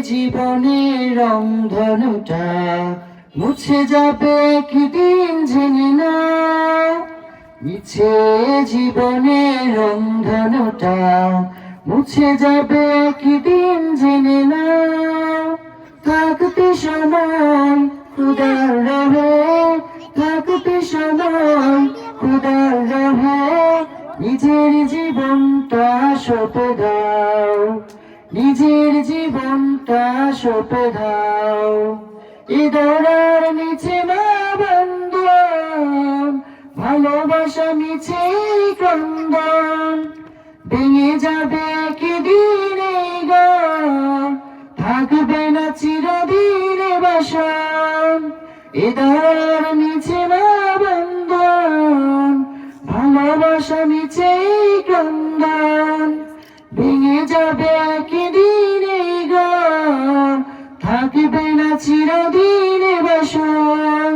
জীবনের রংধনুটা মুছে যাবে একদিন জেনে নাও। মিছে জীবনের রংধনুটা মুছে যাবে একদিন জেনে নাও। থাকতে সময় খুদার রহে, থাকতে সময় খুদার রহে, নিজের জীবনটা সঁপে দাও, নিজের জীবনটা সঁপে দাও। এ দরার নিচে মা বন্ধন, ভালোবাসা মিছে ক্রন্দন, ভেঙে যাবে একদিন এই ঘর, থাকবে না চিরদিন বাসন। এ দরার নিচে মা বন্ধন, ভালোবাসা মিছে ক্রন্দন, ভেঙে যাবে একদিন এই ঘর, থাকবে না চিরদিন বাসন।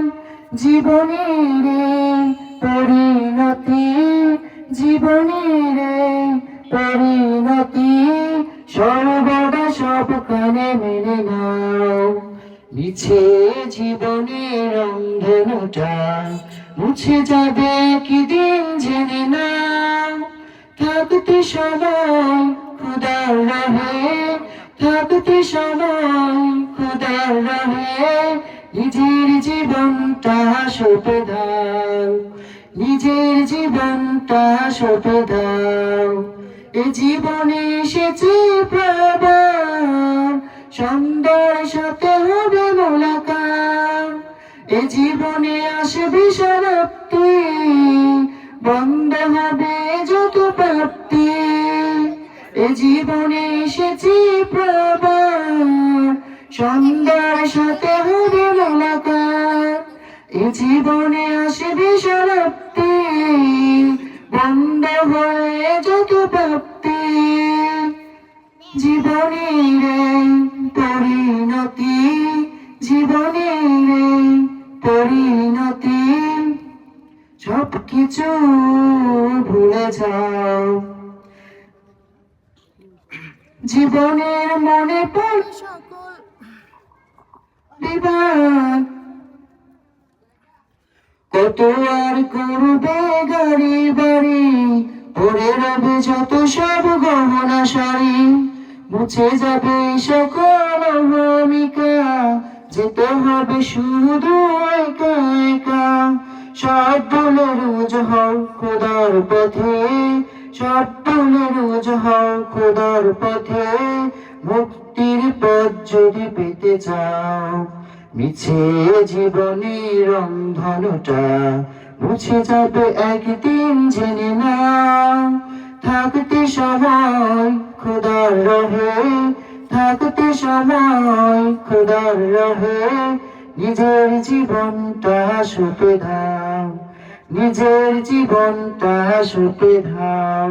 জীবনের পরিণতি, জীবনের পরিণতি, সর্বদা সবখানে মেনে নাও। মিছে জীবনের রংধনুটা মুছে যাবে একদিন জেনে নাও। থাকতে সময় খুদার রহে, থাকতে সময় খুদার রহে, নিজের জীবনটা সঁপে দাও, নিজের জীবনটা সঁপে দাও। এ জীবনে এসেছে প্রবার, সন্ধ্যার সাথে হবে মোলাকাত। এ জীবনে আসবে সমাপ্তি, বন্ধ হবে যত প্রাপ্তি। এ জীবনে এসেছে প্রবার, সন্ধ্যার সাথে হবে মোলাকাত। এ জীবনে আসবে সমাপ্তি, বন্ধ হয়ে যত প্রাপ্তি। জীবনের পরিণতি, জীবনের পরিণতি, সবকিছু ভুলে যাও। জীবনের মনে পড়ে সকল বিভাগ, কত আর করবে গাড়ি বাড়ি, পড়ে রবে যত সব গহনা শাড়ি। মুছে যাবে সকল ভূমিকা, যেতে হবে শুধু একা একা। সব ভুলে রোজ হও খোদার পথে, সব ভুলে রোজ হও খোদার পথে, মুক্তির পথ যদি পেতে চাও। মিছে জীবনের রংধনুটা মুছে যাবে একদিন জেনে নাও। থাকতে সময় খুদার রহে, থাকতে সময় খুদার রহে, নিজের জীবনটা সঁপে দাও, নিজের জীবনটা সঁপে দাও।